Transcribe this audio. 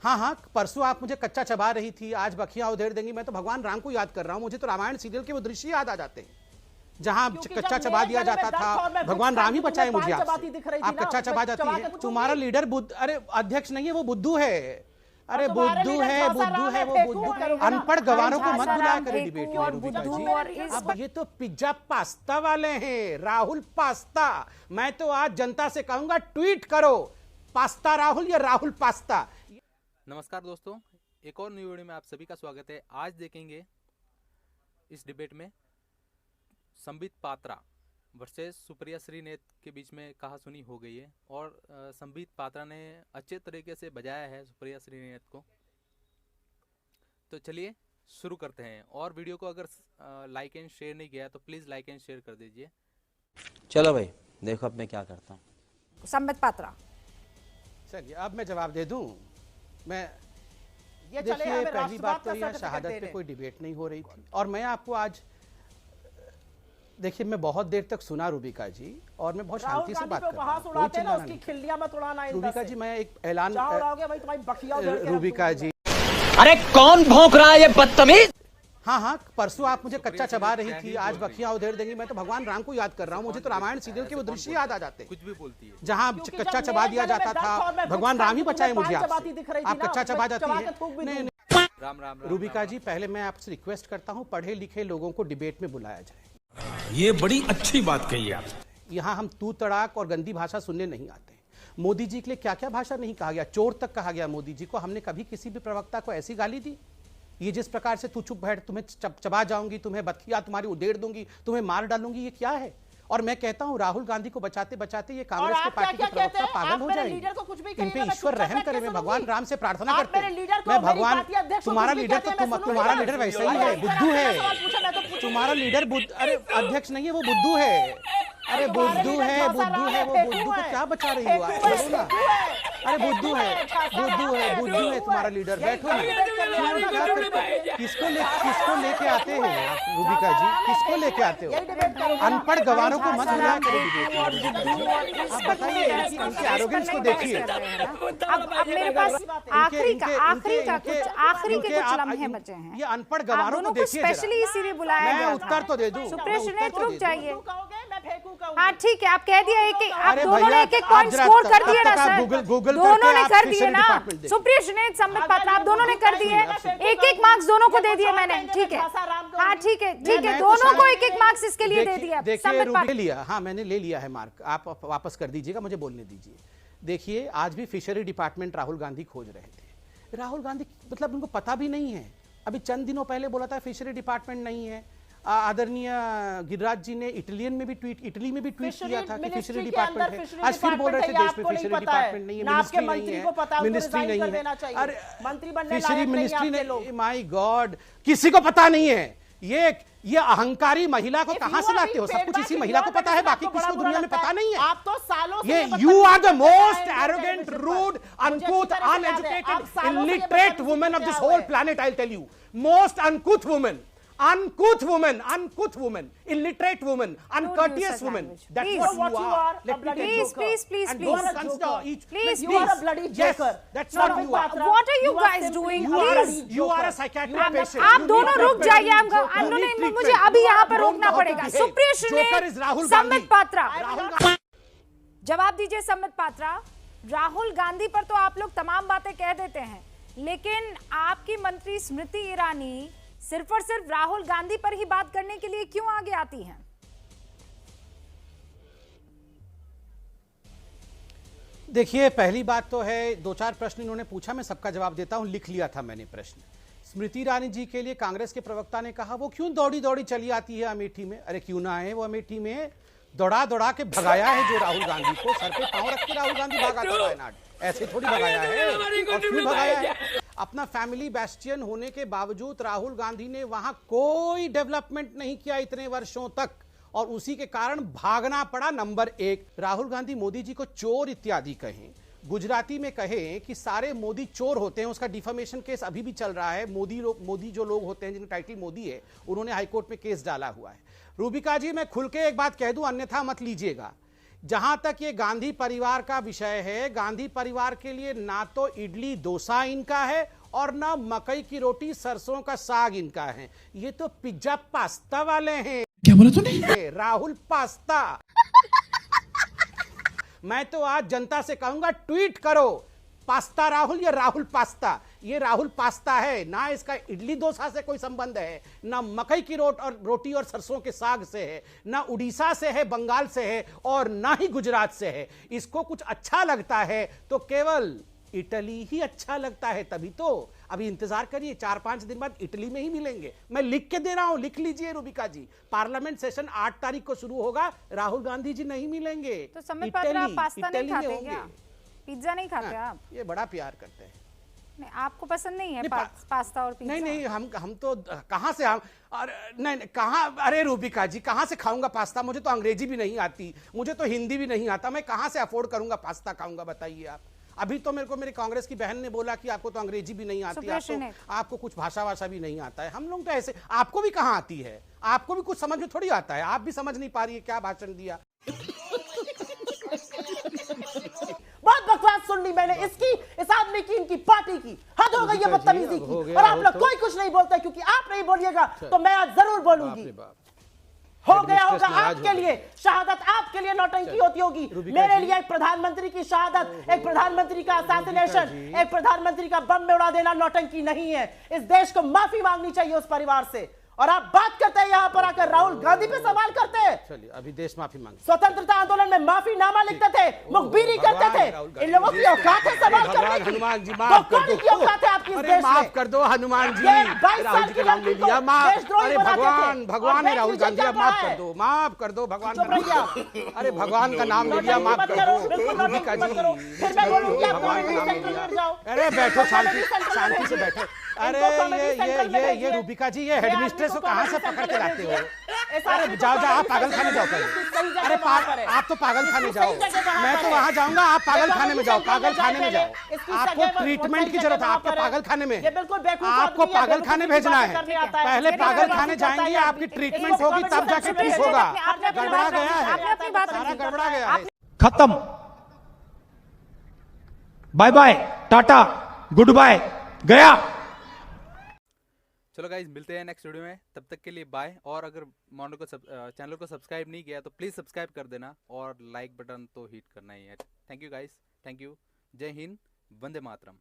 हाँ हाँ, परसों आप मुझे कच्चा चबा रही थी, आज बखिया उधेड़ देंगी। मैं तो भगवान राम को याद कर रहा हूँ। मुझे तो रामायण सीरियल के वो दृश्य याद आ जाते हैं जहां कच्चा चबा दिया जाता था। भगवान राम ही बचाए मुझे आपसे। आप कच्चा चबा जाती है। तुम्हारा लीडर अरे अध्यक्ष नहीं है, वो बुद्धू है। अरे बुद्धू है, बुद्धू है वो, बुद्धू। अनपढ़ गवारों को मत बुलाया करें डिबेट में रूबिका जी। अब ये तो पिज्जा पास्ता वाले हैं, राहुल पास्ता। मैं तो आज जनता से कहूंगा, ट्वीट करो पास्ता राहुल या राहुल पास्ता। नमस्कार दोस्तों, एक और न्यू वीडियो में आप सभी का स्वागत है। आज देखेंगे इस डिबेट में संबित पात्रा वर्सेस सुप्रिया श्रीनेत के बीच में कहासुनी हो गई है और संबित पात्रा ने अच्छे तरीके से बजाया है सुप्रिया श्रीनेत को। तो चलिए शुरू करते हैं। और वीडियो को अगर लाइक एंड शेयर नहीं किया तो प्लीज़ लाइक एंड शेयर कर दीजिए। चलो भाई, देखो अब मैं क्या करता हूँ। संबित पात्रा, चलिए अब मैं जवाब दे दूं। मैं ये देखिए, पहली बात तो यह शहादत पे कोई डिबेट नहीं हो रही थी। और मैं आपको आज देखिए, मैं बहुत देर तक सुना रूबिका जी, और मैं बहुत शांति से बात कर रहा हूं। रूबिका जी, मैं एक ऐलान, रूबिका जी, अरे कौन भौंक रहा है ये बदतमीज? हाँ हाँ, परसों आप मुझे कच्चा चबा रही थी, आज बखिया उधेड़ देंगी। मैं तो भगवान राम को याद कर रहा हूँ। मुझे तो रामायण सीरियल के वो दृश्य याद आ जाते हैं कुछ भी बोलती है जहाँ कच्चा चबा दिया जाता था। भगवान राम ही बचाए मुझे आपसे। आप कच्चा चबा जाती है। नहीं, राम राम रूबिका जी, पहले मैं आपसे रिक्वेस्ट करता हूँ, पढ़े लिखे लोगों को डिबेट में बुलाया जाए। ये बड़ी अच्छी बात कही आप। यहाँ हम तू तड़ाक और गंदी भाषा सुनने नहीं आते। मोदी जी के लिए क्या क्या भाषा नहीं कहा गया, चोर तक कहा गया मोदी जी को। हमने कभी किसी भी प्रवक्ता को ऐसी गाली दी? ये जिस प्रकार से तू चुप बैठ, तुम्हें चबा जाऊंगी, तुम्हें बखिया तुम्हारी उधेड़ दूंगी, तुम्हें मार डालूंगी, ये क्या है? और मैं कहता हूं, राहुल गांधी को बचाते बचाते ये कांग्रेस के पार्टी के प्रवक्ता पागल हो जाएंगे। इन पे ईश्वर रहम करे। मैं भगवान राम से प्रार्थना करते हैं। मैं भगवान, तुम्हारा लीडर तो तुम्हारा लीडर वैसा ही है, बुद्धू है। तुम्हारा लीडर अरे अध्यक्ष नहीं है, वो बुद्धू है। अरे बुद्धू है, बुद्धू है वो, बुद्धू को क्या बचा रही हो आप? अरे बुद्धू है, बुद्धू है, बुद्धू है तुम्हारा लीडर। बैठो ना, किसको लेके आते हैं आप रूबिका जी? किसको लेके आते हो? अनपढ़ गवारों को मत बुलाया करें। आप बताइए, इनके एरोगेंस को देखिए। अब मेरे पास आखिरी के कुछ लम्हे बचे हैं। ये अनपढ़ गवारों को देखिए। स्पेशली इसीलिए बुलाया गया था। मैं उत्तर तो दे दूं। सुप्रिया श्रीनेत, रुक जाइए। हाँ ठीक है, आप कह दिया आप दोनों ने एक पॉइंट आज स्कोर कर दिए ना सर। गूगल दोनों ने कर दिए ना। सुप्रिया श्रीनेत, संबित पात्रा, आप दोनों ने कर दिए। एक मार्क्स दोनों को दे दिए मैंने। ठीक है, हाँ ठीक है, दोनों को एक मार्क्स इसके लिए दे दिया। देखिए लिया, हाँ मैंने ले लिया है मार्क। आप वापस कर दीजिएगा, मुझे बोलने दीजिए। देखिए, आज भी फिशरी डिपार्टमेंट राहुल गांधी खोज रहे थे। राहुल गांधी मतलब उनको पता भी नहीं है। अभी चंद दिनों पहले बोला था फिशरी डिपार्टमेंट नहीं है। आदरणीय गिरिराज जी ने इटली में भी ट्वीट किया था कि फिशरी डिपार्टमेंट है। आज फिर बोल रहे थे देश में फिशरी डिपार्टमेंट नहीं है, मिनिस्ट्री नहीं है। अरे फिशरी मिनिस्ट्री ने, माय गॉड, किसी को पता नहीं है। ये अहंकारी महिला को कहां से लाते हो? सब कुछ इसी महिला को पता है, बाकी किसी को दुनिया में पता नहीं है। आप तो सालों ये you are the most arrogant, rude, uncouth, uneducated, illiterate woman of this whole planet. I tell you, most uncouth woman, illiterate woman, uncourteous woman. That's what you are. Let me tell you. Please. You are a bloody joker. That's what you are. What are you guys doing? Please. You are a psychiatric patient. आप दोनों रुक जाइए। मुझे अभी यहाँ पर रोकना पड़ेगा। सुप्रिया श्रीनेत, संबित पात्रा, जवाब दीजिए। संबित पात्रा, राहुल गांधी पर तो आप लोग तमाम बातें कह देते हैं, लेकिन आपकी मंत्री स्मृति ईरानी सिर्फ और सिर्फ राहुल गांधी पर ही बात करने के लिए क्यों आगे आती हैं? देखिए, पहली बात तो है, दो चार प्रश्न इन्होंने पूछा, मैं सबका जवाब देता हूं। लिख लिया था मैंने प्रश्न। स्मृति ईरानी जी के लिए कांग्रेस के प्रवक्ता ने कहा वो क्यों दौड़ी चली आती है अमेठी में। अरे क्यों ना आए, वो अमेठी में दौड़ा के भगाया है जो राहुल गांधी को। सर पे पांव रख के राहुल गांधी भागा था वायनाड, ऐसे थोड़ी भगाया है। और क्यों भगाया है? अपना फैमिली बेस्टियन होने के बावजूद राहुल गांधी ने वहां कोई डेवलपमेंट नहीं किया इतने वर्षों तक, और उसी के कारण भागना पड़ा। नंबर एक, राहुल गांधी मोदी जी को चोर इत्यादि कहें, गुजराती में कहें कि सारे मोदी चोर होते हैं, उसका डिफेमेशन केस अभी भी चल रहा है। मोदी जो लोग होते हैं जिनका टाइटल मोदी है, उन्होंने हाईकोर्ट में केस डाला हुआ है। रूबिका जी, मैं खुल के एक बात कह दूं, अन्यथा मत लीजिएगा। जहां तक ये गांधी परिवार का विषय है, गांधी परिवार के लिए ना तो इडली डोसा इनका है और ना मकई की रोटी सरसों का साग इनका है, ये तो पिज्जा पास्ता वाले हैं। क्या बोला तूने? राहुल पास्ता। मैं तो आज जनता से कहूंगा, ट्वीट करो पास्ता राहुल या राहुल पास्ता। ये राहुल पास्ता है, ना इसका इडली डोसा से कोई संबंध है, ना मकई की रोटी और सरसों के साग से है, ना उड़ीसा से है, बंगाल से है, और ना ही गुजरात से है। इसको कुछ अच्छा लगता है तो केवल इटली ही अच्छा लगता है, तभी तो। अभी इंतजार करिए, 4-5 दिन बाद इटली में ही मिलेंगे। मैं लिख के दे रहा हूं, लिख लीजिए रूबिका जी। पार्लियामेंट सेशन 8 तारीख को शुरू होगा, राहुल गांधी जी नहीं मिलेंगे। तो संबित पात्रा, आप पास्ता नहीं खाते क्या? पिज्जा नहीं खाते आप? ये बड़ा प्यार करते हैं। नहीं, आपको पसंद नहीं है पास्ता और पिज्जा? नहीं, हम तो कहां से हम, नहीं कहां, अरे रूबिका जी कहां से खाऊंगा पास्ता? मुझे तो अंग्रेजी भी नहीं आती, मुझे तो हिंदी भी नहीं आता, मैं कहां से अफोर्ड करूंगा पास्ता खाऊंगा, बताइए आप। अभी तो मेरे को मेरी कांग्रेस की बहन ने बोला कि आपको तो अंग्रेजी भी नहीं आती, आपको कुछ भाषा भी नहीं आता है। हम लोग तो ऐसे, आपको भी कहां आती है? आपको भी कुछ समझ में थोड़ी आता है, आप भी समझ नहीं पा रही है क्या भाषण दिया। बहुत बकवास सुन ली मैंने, इसकी, इस आदमी की, इनकी पार्टी की। हद हो गई है बदतमीजी की, और आप लोग कोई कुछ नहीं बोलते, क्योंकि आप नहीं बोलिएगा तो मैं आज जरूर बोलूंगी। हो गया होगा आपके लिए, शहादत आपके लिए नौटंकी होती होगी, मेरे लिए एक प्रधानमंत्री की शहादत, एक प्रधानमंत्री का असैसिनेशन, एक प्रधानमंत्री का बम में उड़ा देना नौटंकी नहीं है। इस देश को माफी मांगनी चाहिए उस परिवार से। और आप बात करते हैं यहाँ पर आकर राहुल गांधी पे सवाल करते हैं। चलिए अभी देश माफी मांगे। स्वतंत्रता आंदोलन में माफीनामा लिखते थे, मुखबिरी करते थे, इन लोगों की औकात है सवाल करने की। हनुमान जी माफ कर दो, की औकात है आपकी इस देश में। माफ कर दो हनुमान जी, राहुल जी का नाम ले लिया, माफ। अरे भगवान है राहुल गांधी, अब माफ कर दो, माफ कर दो भगवान का नाम। अरे भगवान का नाम ले लिया, माफ कर दो रूबिका जी, भगवान का नाम ले लिया। अरे बैठो शांति से बैठो। अरे ये रूबिका जी, ये हेडमिस्ट्रेस को कहां से पकड़ के लाते हो? अरे जाओ आप पागल खाने जाओ पहले। अरे आप तो पागल खाने जाओ, मैं तो वहां जाऊंगा, आप पागल खाने में जाओ, पागल खाने में जाओ। आपको ट्रीटमेंट की जरूरत है, आपको पागल खाने में, आपको पागल खाने भेजना है। पहले पागल खाने जाएंगे, आपकी ट्रीटमेंट होगी तब जाके ठीक होगा। गड़बड़ा गया है, सारा गड़बड़ा गया है। खत्म, bye bye, tata, goodbye, गया। चलो गाइज, मिलते हैं नेक्स्ट वीडियो में, तब तक के लिए बाय। और अगर मोनो को चैनल को सब्सक्राइब नहीं किया तो प्लीज़ सब्सक्राइब कर देना, और लाइक बटन तो हिट करना ही है। Thank you guys, thank you. जय हिंद, वंदे मातरम।